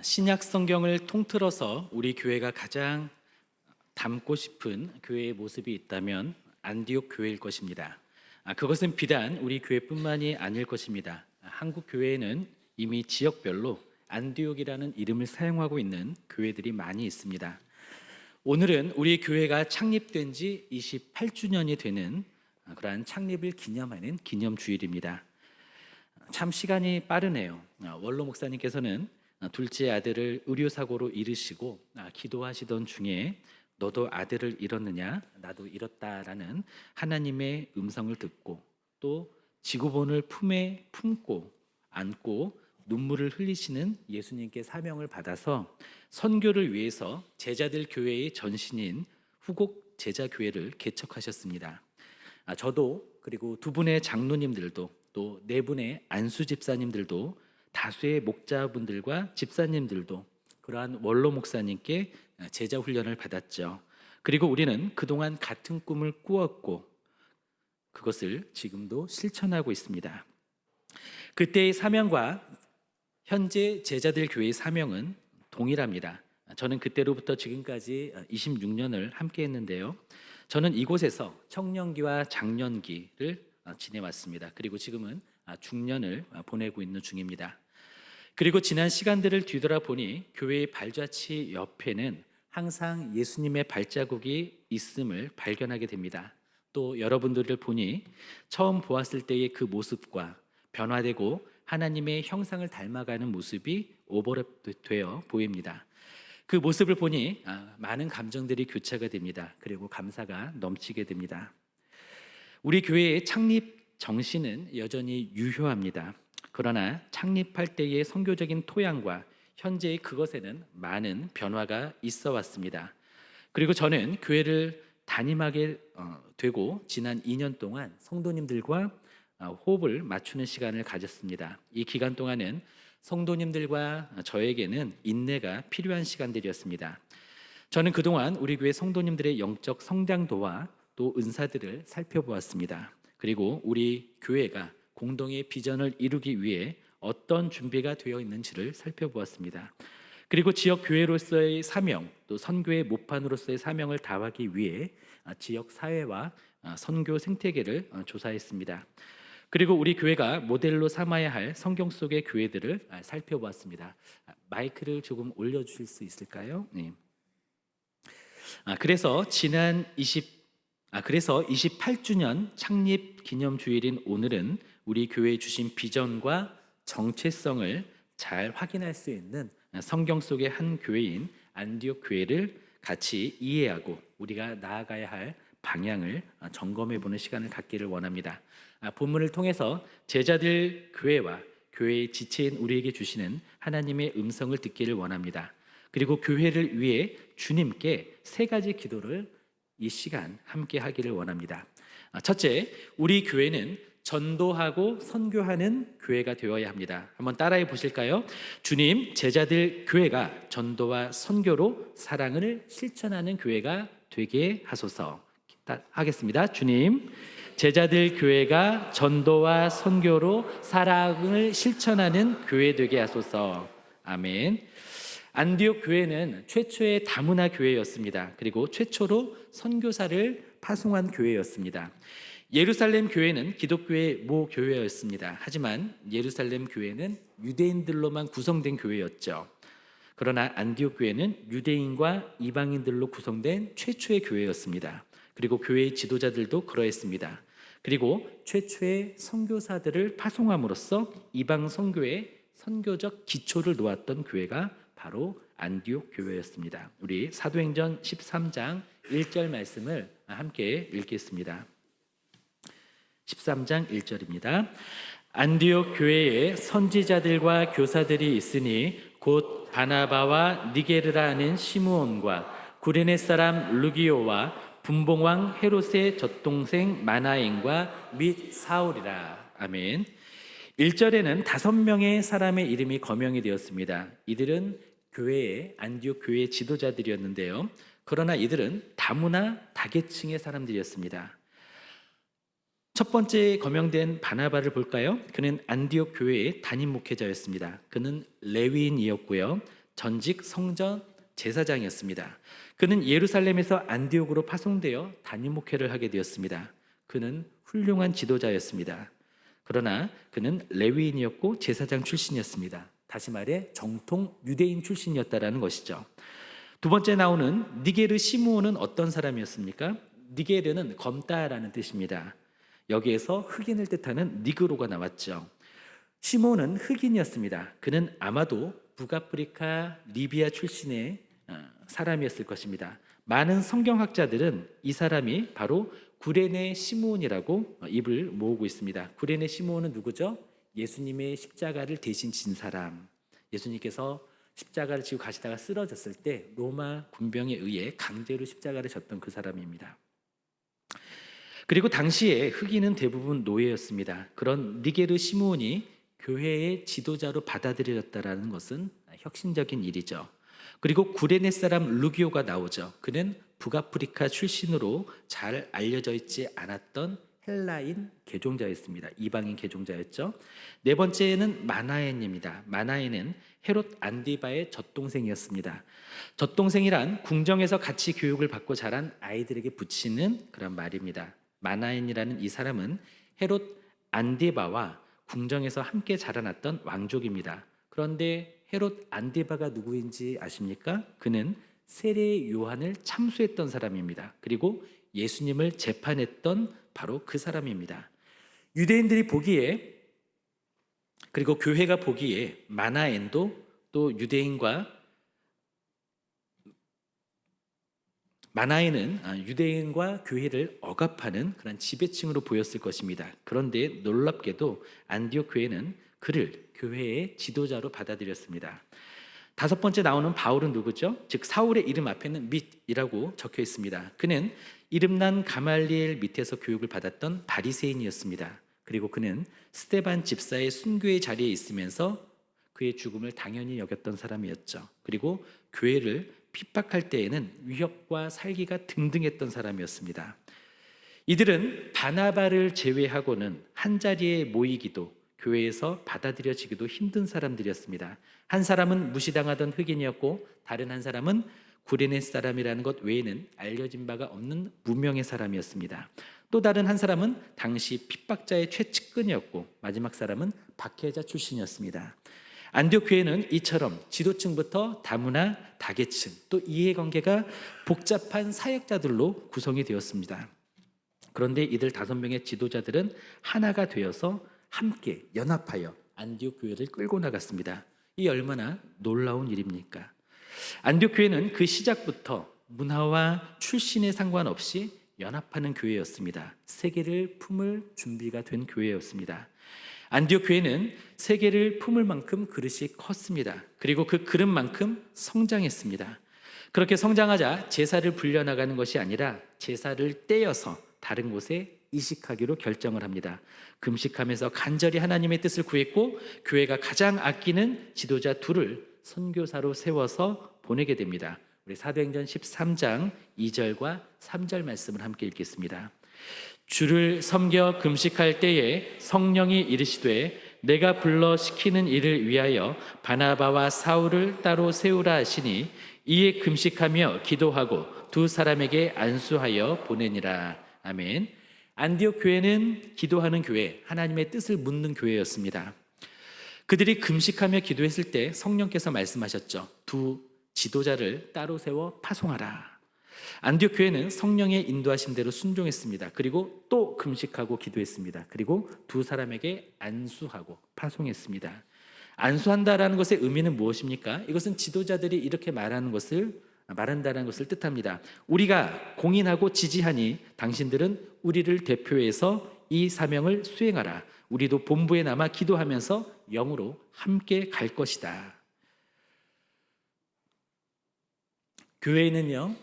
신약 성경을 통틀어서 우리 교회가 가장 담고 싶은 교회의 모습이 있다면 안디옥 교회일 것입니다. 그것은 비단 우리 교회뿐만이 아닐 것입니다. 한국 교회에는 이미 지역별로 안디옥이라는 이름을 사용하고 있는 교회들이 많이 있습니다. 오늘은 우리 교회가 창립된 지 28주년이 되는 그러한 창립을 기념하는 기념주일입니다. 참 시간이 빠르네요. 원로 목사님께서는 둘째 아들을 의료사고로 잃으시고 기도하시던 중에 너도 아들을 잃었느냐? 나도 잃었다라는 하나님의 음성을 듣고 또 지구본을 품에 품고 안고 눈물을 흘리시는 예수님께 사명을 받아서 선교를 위해서 제자들 교회의 전신인 후곡 제자교회를 개척하셨습니다. 저도 그리고 두 분의 장로님들도 또 네 분의 안수 집사님들도 다수의 목자분들과 집사님들도 그러한 원로 목사님께 제자 훈련을 받았죠. 그리고 우리는 그동안 같은 꿈을 꾸었고 그것을 지금도 실천하고 있습니다. 그때의 사명과 현재 제자들 교회의 사명은 동일합니다. 저는 그때로부터 지금까지 26년을 함께 했는데요. 저는 이곳에서 청년기와 장년기를 지내왔습니다. 그리고 지금은 중년을 보내고 있는 중입니다. 그리고 지난 시간들을 뒤돌아보니 교회의 발자취 옆에는 항상 예수님의 발자국이 있음을 발견하게 됩니다. 또 여러분들을 보니 처음 보았을 때의 그 모습과 변화되고 하나님의 형상을 닮아가는 모습이 오버랩되어 보입니다. 그 모습을 보니 많은 감정들이 교차가 됩니다. 그리고 감사가 넘치게 됩니다. 우리 교회의 창립 정신은 여전히 유효합니다. 그러나 창립할 때의 선교적인 토양과 현재의 그것에는 많은 변화가 있어 왔습니다. 그리고 저는 교회를 담임하게 되고 지난 2년 동안 성도님들과 호흡을 맞추는 시간을 가졌습니다. 이 기간 동안은 성도님들과 저에게는 인내가 필요한 시간들이었습니다. 저는 그동안 우리 교회 성도님들의 영적 성장도와 또 은사들을 살펴보았습니다. 그리고 우리 교회가 공동의 비전을 이루기 위해 어떤 준비가 되어 있는지를 살펴보았습니다. 그리고 지역 교회로서의 사명, 또 선교의 모판으로서의 사명을 다하기 위해 지역 사회와 선교 생태계를 조사했습니다. 그리고 우리 교회가 모델로 삼아야 할 성경 속의 교회들을 살펴보았습니다. 마이크를 조금 올려주실 수 있을까요? 네. 그래서 28주년 창립 기념 주일인 오늘은 우리 교회에 주신 비전과 정체성을 잘 확인할 수 있는 성경 속의 한 교회인 안디옥 교회를 같이 이해하고 우리가 나아가야 할 방향을 점검해 보는 시간을 갖기를 원합니다. 본문을 통해서 제자들 교회와 교회의 지체인 우리에게 주시는 하나님의 음성을 듣기를 원합니다. 그리고 교회를 위해 주님께 세 가지 기도를 이 시간 함께 하기를 원합니다. 첫째, 우리 교회는 전도하고 선교하는 교회가 되어야 합니다. 한번 따라해 보실까요? 주님, 제자들 교회가 전도와 선교로 사랑을 실천하는 교회가 되게 하소서. 하겠습니다. 주님, 제자들 교회가 전도와 선교로 사랑을 실천하는 교회 되게 하소서. 아멘. 안디옥 교회는 최초의 다문화 교회였습니다. 그리고 최초로 선교사를 파송한 교회였습니다. 예루살렘 교회는 기독교의 모 교회였습니다. 하지만 예루살렘 교회는 유대인들로만 구성된 교회였죠. 그러나 안디옥 교회는 유대인과 이방인들로 구성된 최초의 교회였습니다. 그리고 교회의 지도자들도 그러했습니다. 그리고 최초의 선교사들을 파송함으로써 이방 선교의 선교적 기초를 놓았던 교회가 바로 안디옥 교회였습니다. 우리 사도행전 13장 1절 말씀을 함께 읽겠습니다. 13장 1절입니다. 안디옥 교회에 선지자들과 교사들이 있으니 곧 바나바와 니게르라 하는 시므온과 구레네 사람 루기오와 분봉왕 헤롯의 젖동생 마나엔과 및 사울이라. 아멘. 1절에는 5명의 사람의 이름이 거명이 되었습니다. 이들은 교회의 안디옥 교회의 지도자들이었는데요. 그러나 이들은 다문화 다계층의 사람들이었습니다. 첫 번째 거명된 바나바를 볼까요? 그는 안디옥 교회의 담임 목회자였습니다. 그는 레위인이었고요. 전직 성전 제사장이었습니다. 그는 예루살렘에서 안디옥으로 파송되어 담임 목회를 하게 되었습니다. 그는 훌륭한 지도자였습니다. 그러나 그는 레위인이었고 제사장 출신이었습니다. 다시 말해 정통 유대인 출신이었다라는 것이죠. 두 번째 나오는 니게르 시므온은 어떤 사람이었습니까? 니게르는 검다라는 뜻입니다. 여기에서 흑인을 뜻하는 니그로가 나왔죠. 시몬은 흑인이었습니다. 그는 아마도 북아프리카 리비아 출신의 사람이었을 것입니다. 많은 성경학자들은 이 사람이 바로 구레네 시므온이라고 입을 모으고 있습니다. 구레네 시므온은 누구죠? 예수님의 십자가를 대신 진 사람. 예수님께서 십자가를 지고 가시다가 쓰러졌을 때 로마 군병에 의해 강제로 십자가를 졌던 그 사람입니다. 그리고 당시에 흑인은 대부분 노예였습니다. 그런 니게르 시므온이 교회의 지도자로 받아들여졌다는 것은 혁신적인 일이죠. 그리고 구레네 사람 루기오가 나오죠. 그는 북아프리카 출신으로 잘 알려져 있지 않았던 헬라인 개종자였습니다. 이방인 개종자였죠. 네 번째는 마나엔입니다. 마나엔은 헤롯 안디바의 젖동생이었습니다. 젖동생이란 궁정에서 같이 교육을 받고 자란 아이들에게 붙이는 그런 말입니다. 마나엔이라는 이 사람은 헤롯 안디바와 궁정에서 함께 자라났던 왕족입니다. 그런데 헤롯 안디바가 누구인지 아십니까? 그는 세례 요한을 참수했던 사람입니다. 그리고 예수님을 재판했던 바로 그 사람입니다. 유대인들이 보기에, 그리고 교회가 보기에 마나엔도 또 유대인과 마나엔은 유대인과 교회를 억압하는 그런 지배층으로 보였을 것입니다. 그런데 놀랍게도 안디옥 교회는 그를 교회의 지도자로 받아들였습니다. 다섯 번째 나오는 바울은 누구죠? 즉 사울의 이름 앞에는 밋이라고 적혀 있습니다. 그는 이름난 가말리엘 밑에서 교육을 받았던 바리새인이었습니다. 그리고 그는 스데반 집사의 순교의 자리에 있으면서 그의 죽음을 당연히 여겼던 사람이었죠. 그리고 교회를 핍박할 때에는 위협과 살기가 등등했던 사람이었습니다. 이들은 바나바를 제외하고는 한자리에 모이기도 교회에서 받아들여지기도 힘든 사람들이었습니다. 한 사람은 무시당하던 흑인이었고 다른 한 사람은 구레네 사람이라는 것 외에는 알려진 바가 없는 무명의 사람이었습니다. 또 다른 한 사람은 당시 핍박자의 최측근이었고 마지막 사람은 박해자 출신이었습니다. 안디옥 교회는 이처럼 지도층부터 다문화, 다계층, 또 이해관계가 복잡한 사역자들로 구성이 되었습니다. 그런데 이들 5명의 지도자들은 하나가 되어서 함께 연합하여 안디옥 교회를 끌고 나갔습니다. 이 얼마나 놀라운 일입니까? 안디옥 교회는 그 시작부터 문화와 출신에 상관없이 연합하는 교회였습니다. 세계를 품을 준비가 된 교회였습니다. 안디옥 교회는 세계를 품을 만큼 그릇이 컸습니다. 그리고 그 그릇만큼 성장했습니다. 그렇게 성장하자 제사를 불려나가는 것이 아니라 제사를 떼어서 다른 곳에 이식하기로 결정을 합니다. 금식하면서 간절히 하나님의 뜻을 구했고 교회가 가장 아끼는 지도자 둘을 선교사로 세워서 보내게 됩니다. 우리 사도행전 13장 2절과 3절 말씀을 함께 읽겠습니다. 주를 섬겨 금식할 때에 성령이 이르시되 내가 불러 시키는 일을 위하여 바나바와 사울을 따로 세우라 하시니 이에 금식하며 기도하고 두 사람에게 안수하여 보내니라. 아멘. 안디옥 교회는 기도하는 교회, 하나님의 뜻을 묻는 교회였습니다. 그들이 금식하며 기도했을 때 성령께서 말씀하셨죠. 두 지도자를 따로 세워 파송하라. 안디옥 교회는 성령의 인도하심대로 순종했습니다. 그리고 또 금식하고 기도했습니다. 그리고 두 사람에게 안수하고 파송했습니다. 안수한다라는 것의 의미는 무엇입니까? 이것은 지도자들이 이렇게 말한다는 것을 뜻합니다. 우리가 공인하고 지지하니 당신들은 우리를 대표해서 이 사명을 수행하라. 우리도 본부에 남아 기도하면서 영으로 함께 갈 것이다. 교회는요,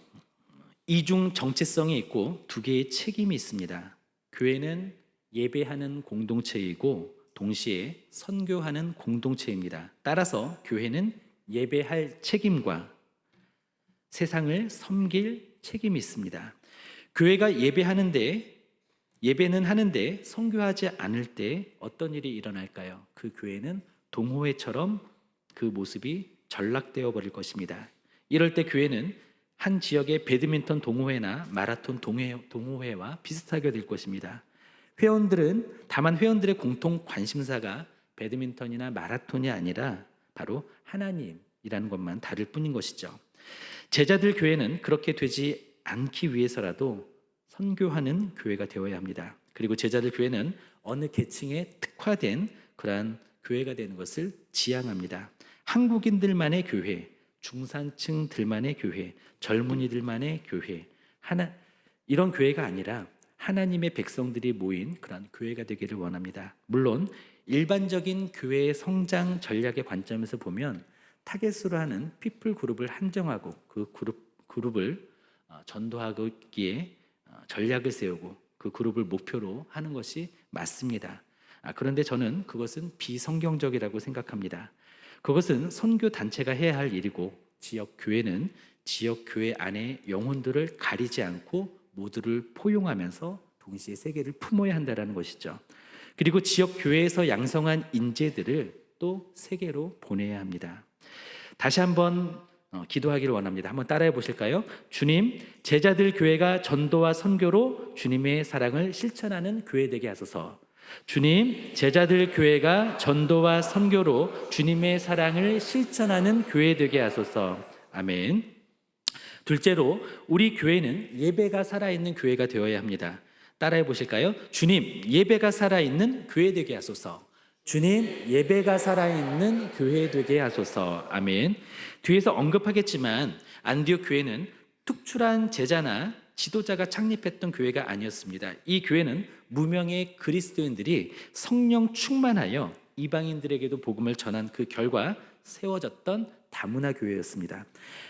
이중 정체성이 있고 두 개의 책임이 있습니다. 교회는 예배하는 공동체이고 동시에 선교하는 공동체입니다. 따라서 교회는 예배할 책임과 세상을 섬길 책임이 있습니다. 교회가 예배는 하는데 선교하지 않을 때 어떤 일이 일어날까요? 그 교회는 동호회처럼 그 모습이 전락되어 버릴 것입니다. 이럴 때 교회는 한 지역의 배드민턴 동호회나 마라톤 동호회와 비슷하게 될 것입니다. 다만 회원들의 공통 관심사가 배드민턴이나 마라톤이 아니라 바로 하나님이라는 것만 다를 뿐인 것이죠. 제자들 교회는 그렇게 되지 않기 위해서라도 선교하는 교회가 되어야 합니다. 그리고 제자들 교회는 어느 계층에 특화된 그러한 교회가 되는 것을 지향합니다. 한국인들만의 교회, 중산층들만의 교회, 젊은이들만의 교회, 이런 교회가 아니라 하나님의 백성들이 모인 그런 교회가 되기를 원합니다. 물론 일반적인 교회의 성장 전략의 관점에서 보면 타겟으로 하는 피플 그룹을 한정하고 그 그룹을 전도하기에 전략을 세우고 그 그룹을 목표로 하는 것이 맞습니다. 그런데 저는 그것은 비성경적이라고 생각합니다. 그것은 선교 단체가 해야 할 일이고 지역 교회는 지역 교회 안에 영혼들을 가리지 않고 모두를 포용하면서 동시에 세계를 품어야 한다는 것이죠. 그리고 지역 교회에서 양성한 인재들을 또 세계로 보내야 합니다. 다시 한번 기도하기를 원합니다. 한번 따라해 보실까요? 주님, 제자들 교회가 전도와 선교로 주님의 사랑을 실천하는 교회 되게 하소서. 주님, 제자들 교회가 전도와 선교로 주님의 사랑을 실천하는 교회 되게 하소서. 아멘. 둘째로, 우리 교회는 예배가 살아있는 교회가 되어야 합니다. 따라해 보실까요? 주님, 예배가 살아있는 교회 되게 하소서. 주님, 예배가 살아있는 교회 되게 하소서. 아멘. 뒤에서 언급하겠지만 안디옥 교회는 특출한 제자나 지도자가 창립했던 교회가 아니었습니다. 이 교회는 무명의 그리스도인들이 성령 충만하여 이방인들에게도 복음을 전한 그 결과 세워졌던 다문화 교회였습니다.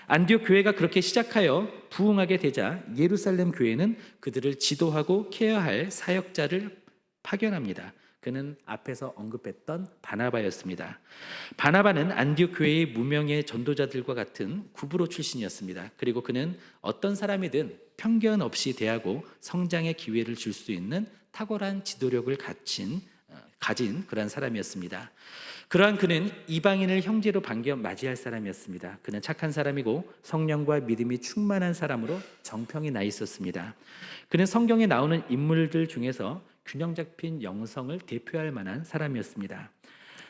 안디옥 교회가 그렇게 시작하여 부흥하게 되자 예루살렘 교회는 그들을 지도하고 케어할 사역자를 파견합니다. 그는 앞에서 언급했던 바나바였습니다. 바나바는 안디옥 교회의 무명의 전도자들과 같은 구브로 출신이었습니다. 그리고 그는 어떤 사람이든 편견 없이 대하고 성장의 기회를 줄 수 있는 탁월한 지도력을 가진 그러한 사람이었습니다. 그러한 그는 이방인을 형제로 반겨 맞이할 사람이었습니다. 그는 착한 사람이고 성령과 믿음이 충만한 사람으로 정평이 나 있었습니다. 그는 성경에 나오는 인물들 중에서 균형 잡힌 영성을 대표할 만한 사람이었습니다.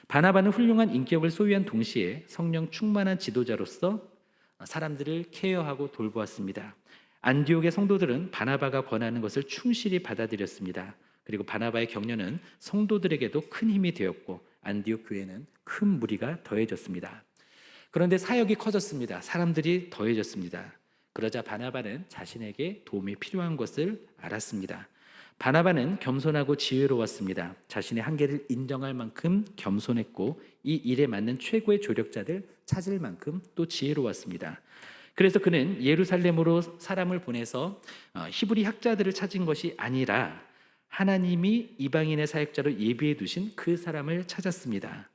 바나바는 훌륭한 인격을 소유한 동시에 성령 충만한 지도자로서 사람들을 케어하고 돌보았습니다. 안디옥의 성도들은 바나바가 권하는 것을 충실히 받아들였습니다. 그리고 바나바의 격려는 성도들에게도 큰 힘이 되었고 안디옥 교회는 큰 무리가 더해졌습니다. 그런데 사역이 커졌습니다. 사람들이 더해졌습니다. 그러자 바나바는 자신에게 도움이 필요한 것을 알았습니다. 바나바는 겸손하고 지혜로웠습니다. 자신의 한계를 인정할 만큼 겸손했고 이 일에 맞는 최고의 조력자들 찾을 만큼 또 지혜로웠습니다. 그래서 그는 예루살렘으로 사람을 보내서 히브리 학자들을 찾은 것이 아니라 하나님이 이방인의 사역자로 예비해 두신 그 사람을 찾았습니다.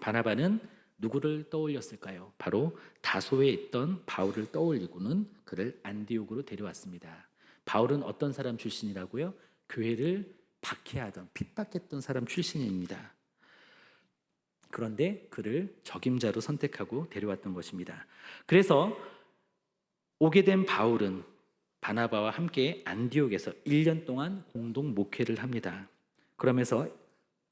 바나바는 누구를 떠올렸을까요? 바로 다소에 있던 바울을 떠올리고는 그를 안디옥으로 데려왔습니다. 바울은 어떤 사람 출신이라고요? 교회를 박해하던 핍박했던 사람 출신입니다. 그런데 그를 적임자로 선택하고 데려왔던 것입니다. 그래서 오게 된 바울은 바나바와 함께 안디옥에서 1년 동안 공동 목회를 합니다. 그러면서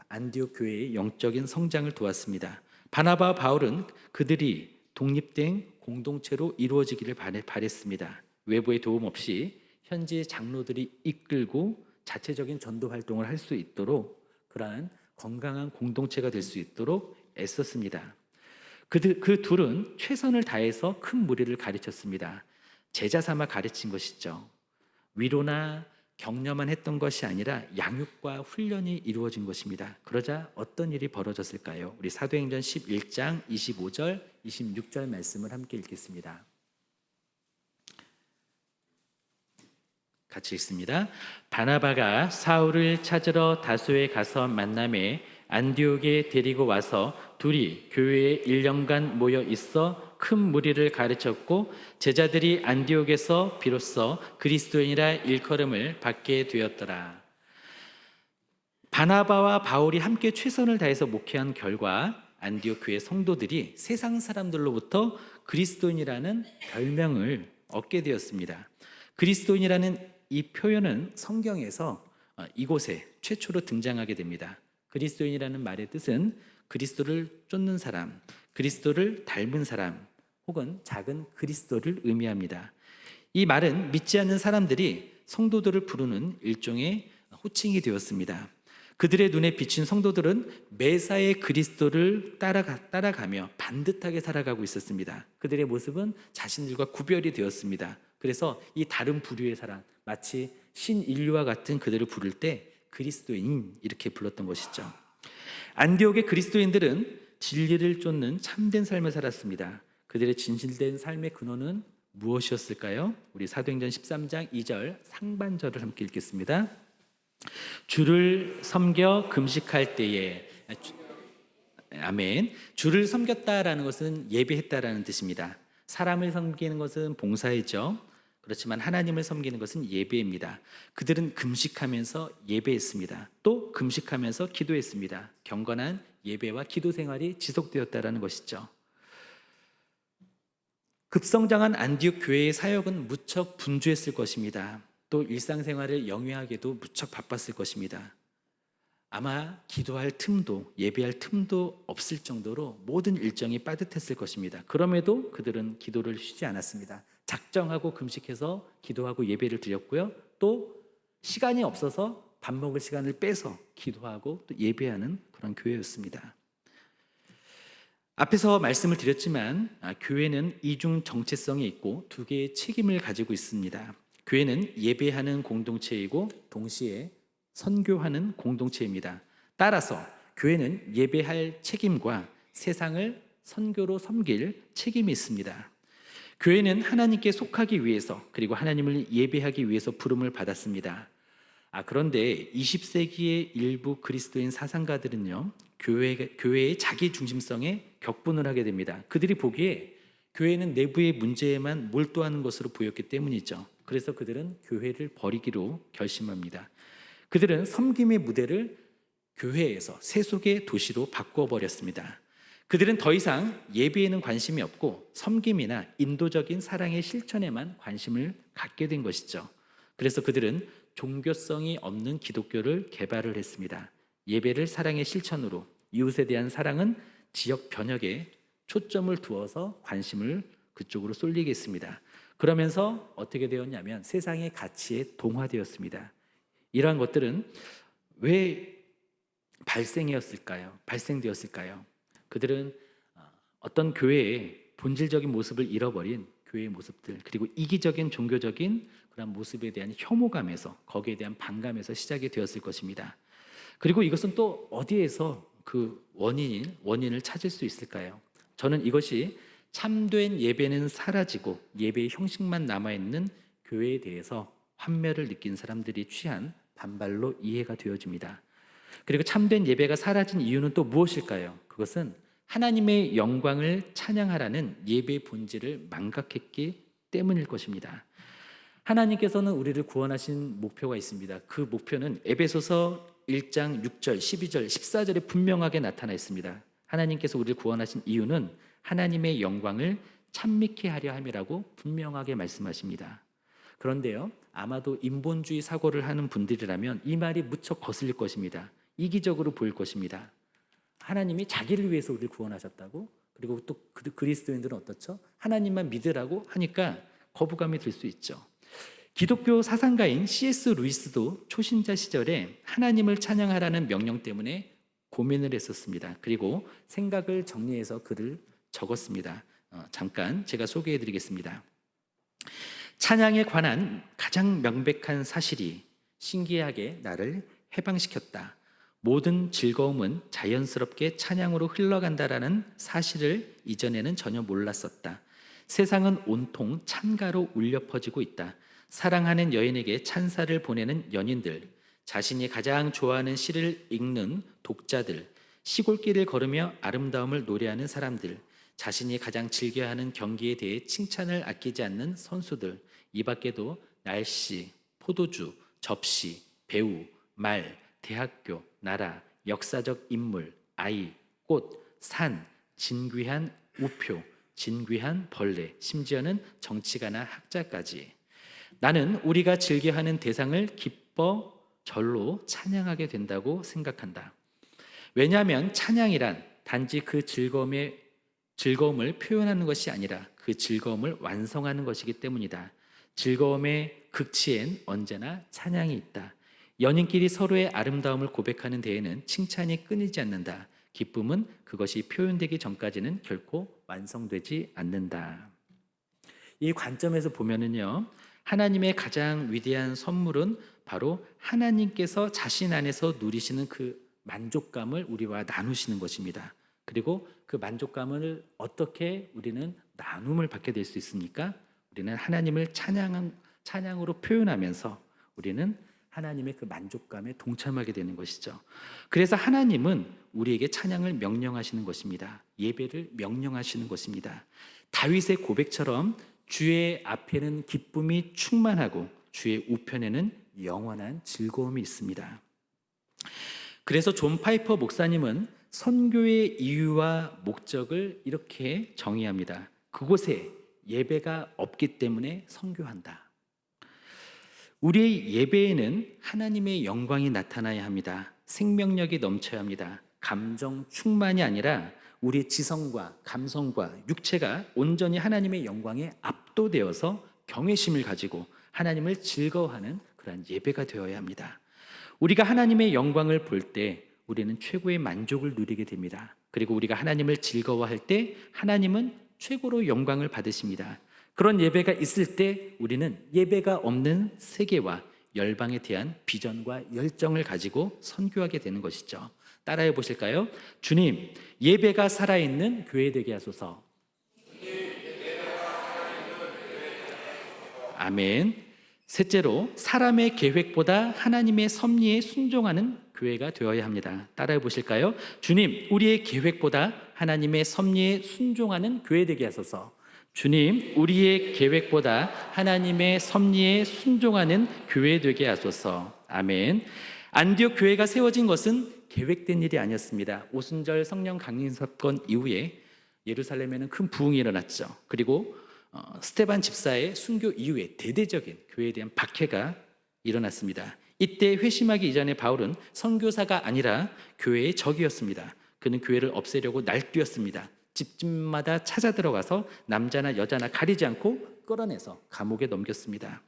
안디옥 교회의 영적인 성장을 도왔습니다. 바나바와 바울은 그들이 독립된 공동체로 이루어지기를 바랬습니다. 외부의 도움 없이 현지 장로들이 이끌고 자체적인 전도 활동을 할 수 있도록 그러한 건강한 공동체가 될 수 있도록 애썼습니다. 그 둘은 최선을 다해서 큰 무리를 가르쳤습니다. 제자 삼아 가르친 것이죠. 위로나 격려만 했던 것이 아니라 양육과 훈련이 이루어진 것입니다. 그러자 어떤 일이 벌어졌을까요? 우리 사도행전 11장 25절, 26절 말씀을 함께 읽겠습니다. 같이 읽습니다. 바나바가 사울을 찾으러 다소에 가서 만남에 안디옥에 데리고 와서 둘이 교회에 1년간 모여 있어 큰 무리를 가르쳤고 제자들이 안디옥에서 비로소 그리스도인이라 일컬음을 받게 되었더라. 바나바와 바울이 함께 최선을 다해서 목회한 결과 안디옥 교회 성도들이 세상 사람들로부터 그리스도인이라는 별명을 얻게 되었습니다. 그리스도인이라는 이 표현은 성경에서 이곳에 최초로 등장하게 됩니다. 그리스도인이라는 말의 뜻은 그리스도를 쫓는 사람, 그리스도를 닮은 사람, 혹은 작은 그리스도를 의미합니다. 이 말은 믿지 않는 사람들이 성도들을 부르는 일종의 호칭이 되었습니다. 그들의 눈에 비친 성도들은 매사에 그리스도를 따라가며 반듯하게 살아가고 있었습니다. 그들의 모습은 자신들과 구별이 되었습니다. 그래서 이 다른 부류의 사람, 마치 신인류와 같은 그들을 부를 때 그리스도인 이렇게 불렀던 것이죠. 안디옥의 그리스도인들은 진리를 쫓는 참된 삶을 살았습니다. 그들의 진실된 삶의 근원은 무엇이었을까요? 우리 사도행전 13장 2절 상반절을 함께 읽겠습니다. 주를 섬겨 금식할 때에, 아멘. 주를 섬겼다라는 것은 예배했다라는 뜻입니다. 사람을 섬기는 것은 봉사이죠. 그렇지만 하나님을 섬기는 것은 예배입니다. 그들은 금식하면서 예배했습니다. 또 금식하면서 기도했습니다. 경건한 예배와 기도 생활이 지속되었다라는 것이죠. 급성장한 안디옥 교회의 사역은 무척 분주했을 것입니다. 또 일상생활을 영위하기도 무척 바빴을 것입니다. 아마 기도할 틈도 예배할 틈도 없을 정도로 모든 일정이 빠듯했을 것입니다. 그럼에도 그들은 기도를 쉬지 않았습니다. 작정하고 금식해서 기도하고 예배를 드렸고요. 또 시간이 없어서 밥 먹을 시간을 빼서 기도하고 또 예배하는 그런 교회였습니다. 앞에서 말씀을 드렸지만 교회는 이중 정체성이 있고 두 개의 책임을 가지고 있습니다. 교회는 예배하는 공동체이고 동시에 선교하는 공동체입니다. 따라서 교회는 예배할 책임과 세상을 선교로 섬길 책임이 있습니다. 교회는 하나님께 속하기 위해서 그리고 하나님을 예배하기 위해서 부름을 받았습니다. 그런데 20세기의 일부 그리스도인 사상가들은요, 교회의 자기 중심성에 격분을 하게 됩니다. 그들이 보기에 교회는 내부의 문제에만 몰두하는 것으로 보였기 때문이죠. 그래서 그들은 교회를 버리기로 결심합니다. 그들은 섬김의 무대를 교회에서 세속의 도시로 바꿔버렸습니다. 그들은 더 이상 예배에는 관심이 없고 섬김이나 인도적인 사랑의 실천에만 관심을 갖게 된 것이죠. 그래서 그들은 종교성이 없는 기독교를 개발을 했습니다. 예배를 사랑의 실천으로, 이웃에 대한 사랑은 지역 변혁에 초점을 두어서 관심을 그쪽으로 쏠리게 했습니다. 그러면서 어떻게 되었냐면 세상의 가치에 동화되었습니다. 이러한 것들은 왜 발생되었을까요? 그들은 어떤 교회의 본질적인 모습을 잃어버린 교회의 모습들, 그리고 이기적인 종교적인 그런 모습에 대한 혐오감에서, 거기에 대한 반감에서 시작이 되었을 것입니다. 그리고 이것은 또 어디에서 그 원인을 찾을 수 있을까요? 저는 이것이 참된 예배는 사라지고 예배의 형식만 남아있는 교회에 대해서 환멸을 느낀 사람들이 취한 반발로 이해가 되어집니다. 그리고 참된 예배가 사라진 이유는 또 무엇일까요? 그것은 하나님의 영광을 찬양하라는 예배의 본질을 망각했기 때문일 것입니다. 하나님께서는 우리를 구원하신 목표가 있습니다. 그 목표는 에베소서 1장 6절, 12절, 14절에 분명하게 나타나 있습니다. 하나님께서 우리를 구원하신 이유는 하나님의 영광을 찬미케 하려 함이라고 분명하게 말씀하십니다. 그런데요, 아마도 인본주의 사고를 하는 분들이라면 이 말이 무척 거슬릴 것입니다. 이기적으로 보일 것입니다. 하나님이 자기를 위해서 우리를 구원하셨다고? 그리고 또 그리스도인들은 어떻죠? 하나님만 믿으라고 하니까 거부감이 들 수 있죠. 기독교 사상가인 C.S. 루이스도 초신자 시절에 하나님을 찬양하라는 명령 때문에 고민을 했었습니다. 그리고 생각을 정리해서 글을 적었습니다. 잠깐 제가 소개해 드리겠습니다. 찬양에 관한 가장 명백한 사실이 신기하게 나를 해방시켰다. 모든 즐거움은 자연스럽게 찬양으로 흘러간다라는 사실을 이전에는 전혀 몰랐었다. 세상은 온통 찬가로 울려 퍼지고 있다. 사랑하는 여인에게 찬사를 보내는 연인들, 자신이 가장 좋아하는 시를 읽는 독자들, 시골길을 걸으며 아름다움을 노래하는 사람들, 자신이 가장 즐겨하는 경기에 대해 칭찬을 아끼지 않는 선수들, 이 밖에도 날씨, 포도주, 접시, 배우, 말, 대학교, 나라, 역사적 인물, 아이, 꽃, 산, 진귀한 우표, 진귀한 벌레, 심지어는 정치가나 학자까지. 나는 우리가 즐겨하는 대상을 기뻐 절로 찬양하게 된다고 생각한다. 왜냐하면 찬양이란 단지 그 즐거움을 표현하는 것이 아니라 그 즐거움을 완성하는 것이기 때문이다. 즐거움의 극치엔 언제나 찬양이 있다. 연인끼리 서로의 아름다움을 고백하는 데에는 칭찬이 끊이지 않는다. 기쁨은 그것이 표현되기 전까지는 결코 완성되지 않는다. 이 관점에서 보면은요, 하나님의 가장 위대한 선물은 바로 하나님께서 자신 안에서 누리시는 그 만족감을 우리와 나누시는 것입니다. 그리고 그 만족감을 어떻게 우리는 나눔을 받게 될 수 있습니까? 우리는 하나님을 찬양으로 표현하면서 우리는 하나님의 그 만족감에 동참하게 되는 것이죠. 그래서 하나님은 우리에게 찬양을 명령하시는 것입니다. 예배를 명령하시는 것입니다. 다윗의 고백처럼 주의 앞에는 기쁨이 충만하고 주의 우편에는 영원한 즐거움이 있습니다. 그래서 존 파이퍼 목사님은 선교의 이유와 목적을 이렇게 정의합니다. 그곳에 예배가 없기 때문에 선교한다. 우리의 예배에는 하나님의 영광이 나타나야 합니다. 생명력이 넘쳐야 합니다. 감정 충만이 아니라 우리의 지성과 감성과 육체가 온전히 하나님의 영광에 압도되어서 경외심을 가지고 하나님을 즐거워하는 그러한 예배가 되어야 합니다. 우리가 하나님의 영광을 볼 때 우리는 최고의 만족을 누리게 됩니다. 그리고 우리가 하나님을 즐거워할 때 하나님은 최고로 영광을 받으십니다. 그런 예배가 있을 때 우리는 예배가 없는 세계와 열방에 대한 비전과 열정을 가지고 선교하게 되는 것이죠. 따라해 보실까요? 주님, 예배가 살아있는 교회 되게 하소서. 아멘. 셋째로, 사람의 계획보다 하나님의 섭리에 순종하는 교회가 되어야 합니다. 따라해 보실까요? 주님, 우리의 계획보다 하나님의 섭리에 순종하는 교회 되게 하소서. 주님, 우리의 계획보다 하나님의 섭리에 순종하는 교회 되게 하소서. 아멘. 안디옥 교회가 세워진 것은 계획된 일이 아니었습니다. 오순절 성령 강림 사건 이후에 예루살렘에는 큰 부흥이 일어났죠. 그리고 스데반 집사의 순교 이후에 대대적인 교회에 대한 박해가 일어났습니다. 이때 회심하기 이전에 바울은 선교사가 아니라 교회의 적이었습니다. 그는 교회를 없애려고 날뛰었습니다. 집집마다 찾아 들어가서 남자나 여자나 가리지 않고 끌어내서 감옥에 넘겼습니다.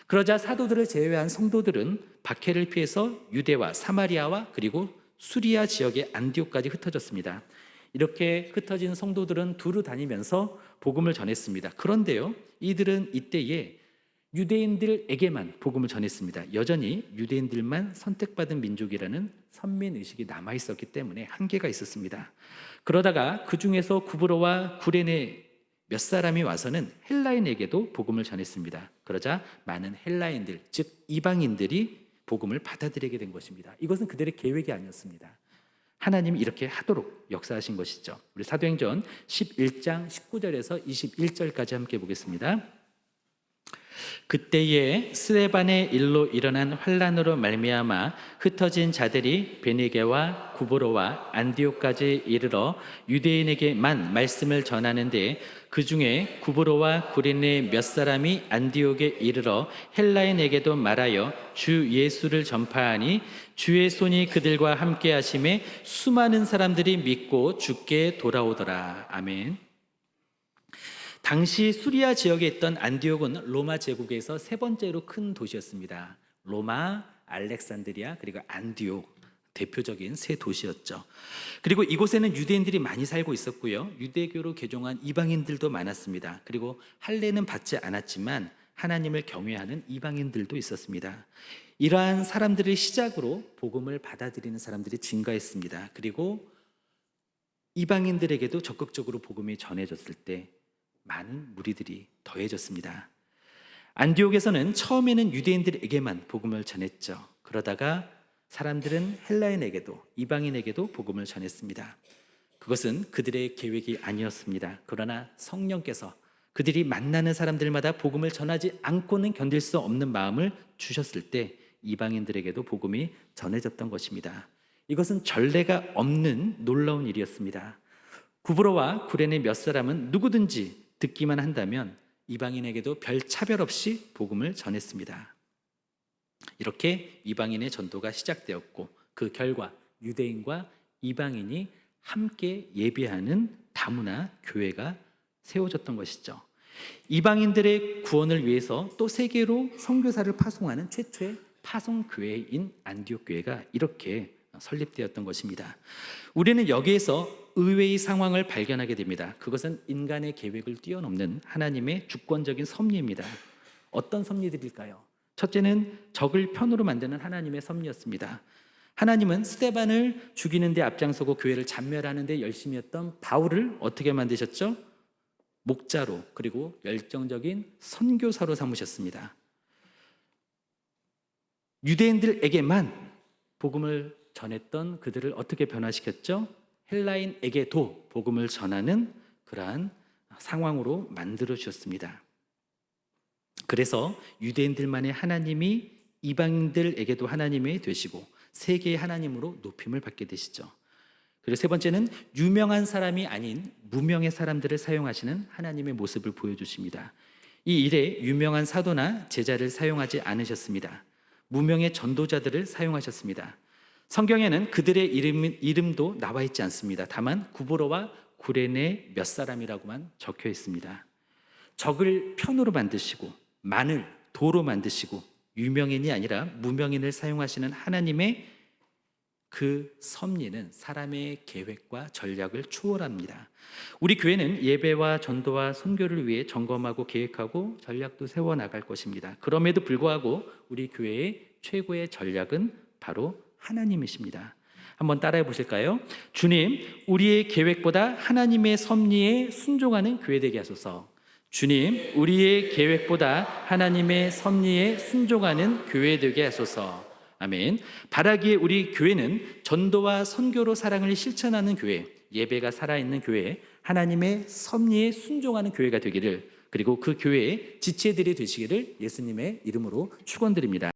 그러자 사도들을 제외한 성도들은 박해를 피해서 유대와 사마리아와 그리고 수리아 지역의 안디옥까지 흩어졌습니다. 이렇게 흩어진 성도들은 두루 다니면서 복음을 전했습니다. 그런데요, 이들은 이때에 유대인들에게만 복음을 전했습니다. 여전히 유대인들만 선택받은 민족이라는 선민의식이 남아있었기 때문에 한계가 있었습니다. 그러다가 그 중에서 구브로와 구레네 몇 사람이 와서는 헬라인에게도 복음을 전했습니다. 그러자 많은 헬라인들, 즉 이방인들이 복음을 받아들이게 된 것입니다. 이것은 그들의 계획이 아니었습니다. 하나님이 이렇게 하도록 역사하신 것이죠. 우리 사도행전 11장 19절에서 21절까지 함께 보겠습니다. 그때에 스데반의 일로 일어난 환란으로 말미암아 흩어진 자들이 베니게와 구브로와 안디옥까지 이르러 유대인에게만 말씀을 전하는데 그 중에 구브로와 구레네 몇 사람이 안디옥에 이르러 헬라인에게도 말하여 주 예수를 전파하니 주의 손이 그들과 함께 하심에 수많은 사람들이 믿고 주께 돌아오더라. 아멘. 당시 수리아 지역에 있던 안디옥은 로마 제국에서 세 번째로 큰 도시였습니다. 로마, 알렉산드리아, 그리고 안디옥, 대표적인 세 도시였죠. 그리고 이곳에는 유대인들이 많이 살고 있었고요. 유대교로 개종한 이방인들도 많았습니다. 그리고 할례는 받지 않았지만 하나님을 경외하는 이방인들도 있었습니다. 이러한 사람들을 시작으로 복음을 받아들이는 사람들이 증가했습니다. 그리고 이방인들에게도 적극적으로 복음이 전해졌을 때 많은 무리들이 더해졌습니다. 안디옥에서는 처음에는 유대인들에게만 복음을 전했죠. 그러다가 사람들은 헬라인에게도 이방인에게도 복음을 전했습니다. 그것은 그들의 계획이 아니었습니다. 그러나 성령께서 그들이 만나는 사람들마다 복음을 전하지 않고는 견딜 수 없는 마음을 주셨을 때 이방인들에게도 복음이 전해졌던 것입니다. 이것은 전례가 없는 놀라운 일이었습니다. 구브로와 구레네 몇 사람은 누구든지 듣기만 한다면 이방인에게도 별 차별 없이 복음을 전했습니다. 이렇게 이방인의 전도가 시작되었고 그 결과 유대인과 이방인이 함께 예배하는 다문화 교회가 세워졌던 것이죠. 이방인들의 구원을 위해서 또 세계로 선교사를 파송하는 최초의 파송 교회인 안디옥 교회가 이렇게 설립되었던 것입니다. 우리는 여기에서 의외의 상황을 발견하게 됩니다. 그것은 인간의 계획을 뛰어넘는 하나님의 주권적인 섭리입니다. 어떤 섭리들일까요? 첫째는 적을 편으로 만드는 하나님의 섭리였습니다. 하나님은 스데반을 죽이는 데 앞장서고 교회를 잔멸하는 데 열심히 했던 바울을 어떻게 만드셨죠? 목자로, 그리고 열정적인 선교사로 삼으셨습니다. 유대인들에게만 복음을 전했던 그들을 어떻게 변화시켰죠? 헬라인에게도 복음을 전하는 그러한 상황으로 만들어 주셨습니다. 그래서 유대인들만의 하나님이 이방인들에게도 하나님이 되시고 세계의 하나님으로 높임을 받게 되시죠. 그리고 세 번째는 유명한 사람이 아닌 무명의 사람들을 사용하시는 하나님의 모습을 보여주십니다. 이 일에 유명한 사도나 제자를 사용하지 않으셨습니다. 무명의 전도자들을 사용하셨습니다. 성경에는 그들의 이름도 나와 있지 않습니다. 다만 구브로와 구레네 몇 사람이라고만 적혀 있습니다. 적을 편으로 만드시고 만을 도로 만드시고 유명인이 아니라 무명인을 사용하시는 하나님의 그 섭리는 사람의 계획과 전략을 초월합니다. 우리 교회는 예배와 전도와 선교를 위해 점검하고 계획하고 전략도 세워나갈 것입니다. 그럼에도 불구하고 우리 교회의 최고의 전략은 바로 하나님이십니다. 한번 따라해 보실까요? 주님, 우리의 계획보다 하나님의 섭리에 순종하는 교회 되게 하소서. 주님, 우리의 계획보다 하나님의 섭리에 순종하는 교회 되게 하소서. 아멘. 바라기에 우리 교회는 전도와 선교로 사랑을 실천하는 교회, 예배가 살아있는 교회, 하나님의 섭리에 순종하는 교회가 되기를, 그리고 그 교회의 지체들이 되시기를 예수님의 이름으로 축원드립니다.